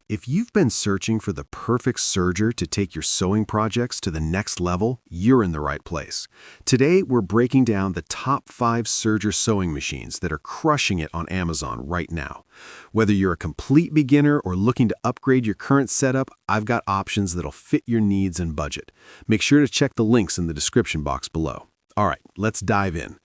If you've been searching for the perfect serger to take your sewing projects to the next level, you're in the right place. Today, we're breaking down the top 5 serger sewing machines that are crushing it on Amazon right now. Whether you're a complete beginner or looking to upgrade your current setup, I've got options that'll fit your needs and budget. Make sure to check the links in the description box below. All right, let's dive in.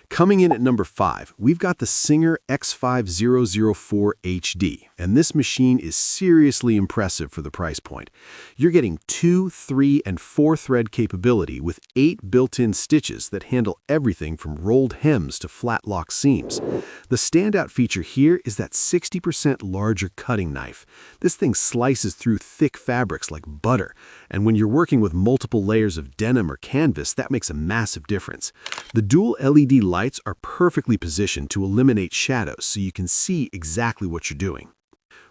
Coming in at number 5, we've got the Serger X5004 HD, and this machine is seriously impressive for the price point. You're getting 2, 3, and 4 thread capability with 8 built-in stitches that handle everything from rolled hems to flat lock seams. The standout feature here is that 60% larger cutting knife. This thing slices through thick fabrics like butter, and when you're working with multiple layers of denim or canvas, that makes a massive difference. The dual LED lights are perfectly positioned to eliminate shadows so you can see exactly what you're doing.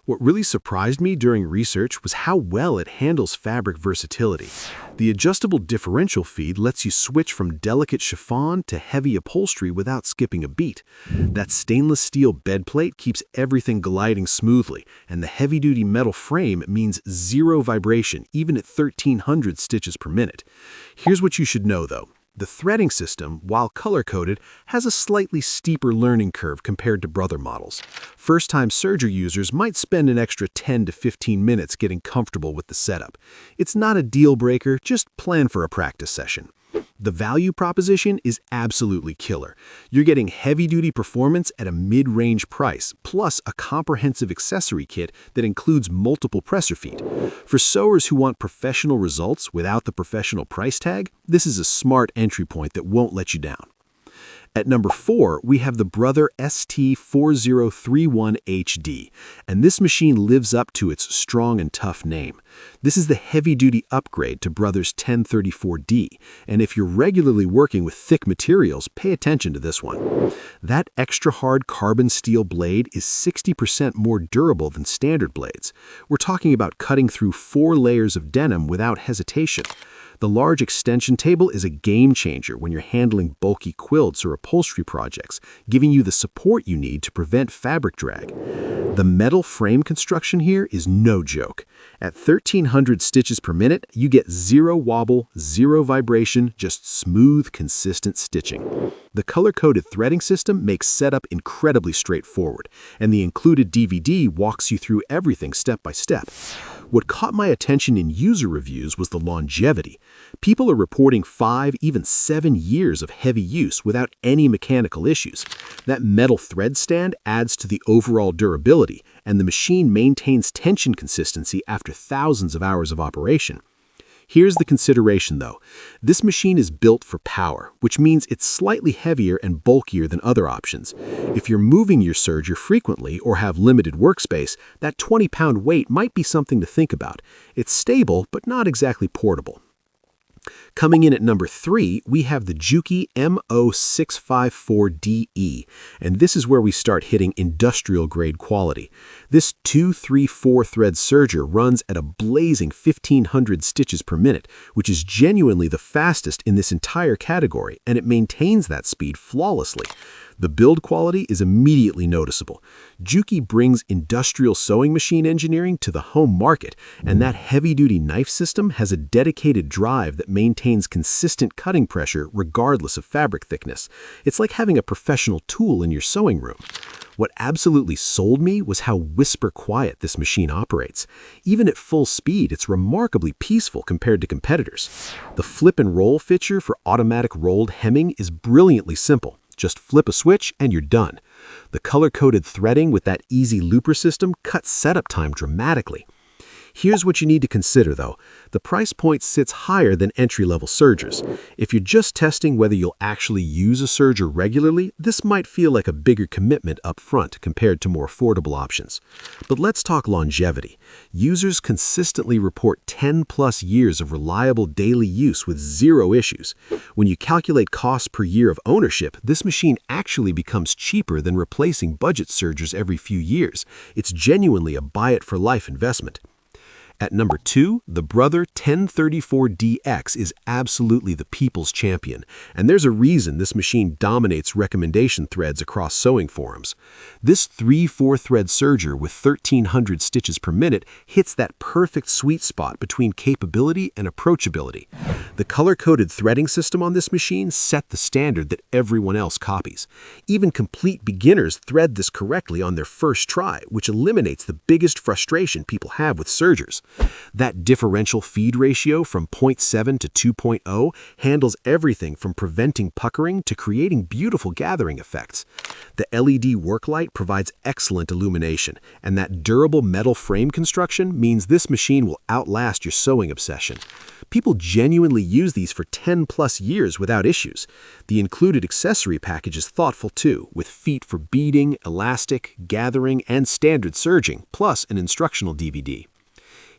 What really surprised me during research was how well it handles fabric versatility. The adjustable differential feed lets you switch from delicate chiffon to heavy upholstery without skipping a beat. That stainless steel bed plate keeps everything gliding smoothly, and the heavy-duty metal frame means zero vibration even at 1,300 stitches per minute. Here's what you should know though. The threading system, while color-coded, has a slightly steeper learning curve compared to brother models. First-time Serger users might spend an extra 10 to 15 minutes getting comfortable with the setup. It's not a deal-breaker, just plan for a practice session. The value proposition is absolutely killer. You're getting heavy-duty performance at a mid-range price, plus a comprehensive accessory kit that includes multiple presser feet. For sewers who want professional results without the professional price tag, this is a smart entry point that won't let you down. At number 4, we have the Brother ST4031 HD, and this machine lives up to its strong and tough name. This is the heavy-duty upgrade to Brother's 1034D, and if you're regularly working with thick materials, pay attention to this one. That extra-hard carbon steel blade is 60% more durable than standard blades. We're talking about cutting through 4 layers of denim without hesitation. The large extension table is a game changer when you're handling bulky quilts or upholstery projects, giving you the support you need to prevent fabric drag. The metal frame construction here is no joke. At 1,300 stitches per minute, you get zero wobble, zero vibration, just smooth, consistent stitching. The color-coded threading system makes setup incredibly straightforward, and the included DVD walks you through everything step by step. What caught my attention in user reviews was the longevity. People are reporting 5, even 7 years of heavy use without any mechanical issues. That metal thread stand adds to the overall durability, and the machine maintains tension consistency after thousands of hours of operation. Here's the consideration though. This machine is built for power, which means it's slightly heavier and bulkier than other options. If you're moving your serger frequently or have limited workspace, that 20-pound weight might be something to think about. It's stable, but not exactly portable. Coming in at number 3, we have the JUKI MO654DE, and this is where we start hitting industrial-grade quality. This 2, 3, 4 thread serger runs at a blazing 1,500 stitches per minute, which is genuinely the fastest in this entire category, and it maintains that speed flawlessly. The build quality is immediately noticeable. JUKI brings industrial sewing machine engineering to the home market, and that heavy-duty knife system has a dedicated drive that maintains consistent cutting pressure regardless of fabric thickness. It's like having a professional tool in your sewing room. What absolutely sold me was how whisper quiet this machine operates. Even at full speed, it's remarkably peaceful compared to competitors. The flip and roll feature for automatic rolled hemming is brilliantly simple. Just flip a switch and you're done. The color-coded threading with that easy looper system cuts setup time dramatically. Here's what you need to consider though. The price point sits higher than entry-level sergers. If you're just testing whether you'll actually use a serger regularly, this might feel like a bigger commitment up front compared to more affordable options. But let's talk longevity. Users consistently report 10+ years of reliable daily use with zero issues. When you calculate cost per year of ownership, this machine actually becomes cheaper than replacing budget sergers every few years. It's genuinely a buy-it-for-life investment. At number 2, the Brother 1034DX is absolutely the people's champion, and there's a reason this machine dominates recommendation threads across sewing forums. This 3/4 thread serger with 1,300 stitches per minute hits that perfect sweet spot between capability and approachability. The color-coded threading system on this machine set the standard that everyone else copies. Even complete beginners thread this correctly on their first try, which eliminates the biggest frustration people have with sergers. That differential feed ratio from 0.7 to 2.0 handles everything from preventing puckering to creating beautiful gathering effects. The LED work light provides excellent illumination, and that durable metal frame construction means this machine will outlast your sewing obsession. People genuinely use these for 10+ years without issues. The included accessory package is thoughtful too, with feet for beading, elastic, gathering, and standard serging, plus an instructional DVD.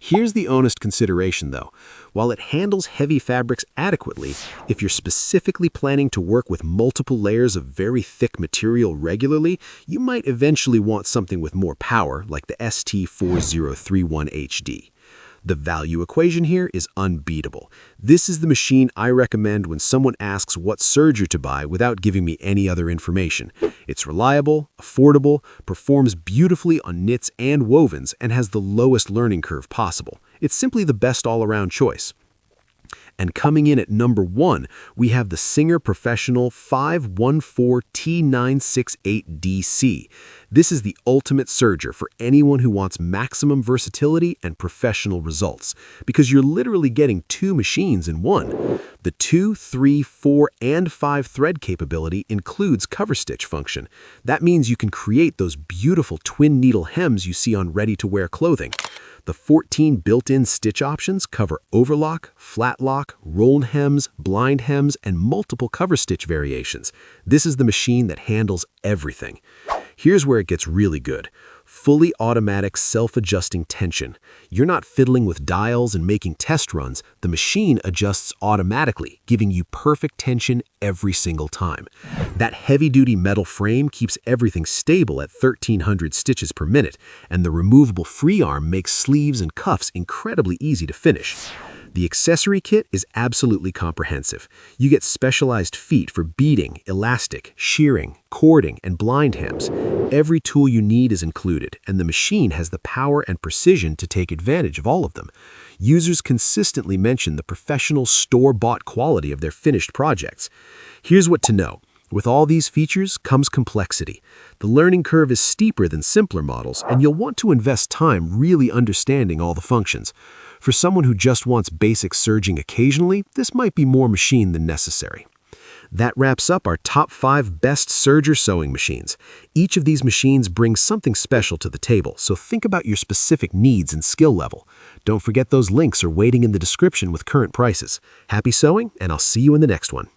Here's the honest consideration though. While it handles heavy fabrics adequately, if you're specifically planning to work with multiple layers of very thick material regularly, you might eventually want something with more power, like the ST4031HD. The value equation here is unbeatable. This is the machine I recommend when someone asks what serger to buy without giving me any other information. It's reliable, affordable, performs beautifully on knits and wovens, and has the lowest learning curve possible. It's simply the best all-around choice. And coming in at number 1, we have the Singer Professional 514T968DC. This is the ultimate serger for anyone who wants maximum versatility and professional results, because you're literally getting 2 machines in one. The 2, 3, 4, and 5 thread capability includes cover stitch function. That means you can create those beautiful twin needle hems you see on ready-to-wear clothing. The 14 built-in stitch options cover overlock, flat lock, rolled hems, blind hems, and multiple cover stitch variations. This is the machine that handles everything. Here's where it gets really good. Fully automatic self-adjusting tension. You're not fiddling with dials and making test runs. The machine adjusts automatically, giving you perfect tension every single time. That heavy-duty metal frame keeps everything stable at 1,300 stitches per minute, and the removable free arm makes sleeves and cuffs incredibly easy to finish. The accessory kit is absolutely comprehensive. You get specialized feet for beading, elastic, shearing, cording, and blind hems. Every tool you need is included, and the machine has the power and precision to take advantage of all of them. Users consistently mention the professional store-bought quality of their finished projects. Here's what to know. With all these features comes complexity. The learning curve is steeper than simpler models, and you'll want to invest time really understanding all the functions. For someone who just wants basic serging occasionally, this might be more machine than necessary. That wraps up our top 5 best serger sewing machines. Each of these machines brings something special to the table, so think about your specific needs and skill level. Don't forget those links are waiting in the description with current prices. Happy sewing, and I'll see you in the next one.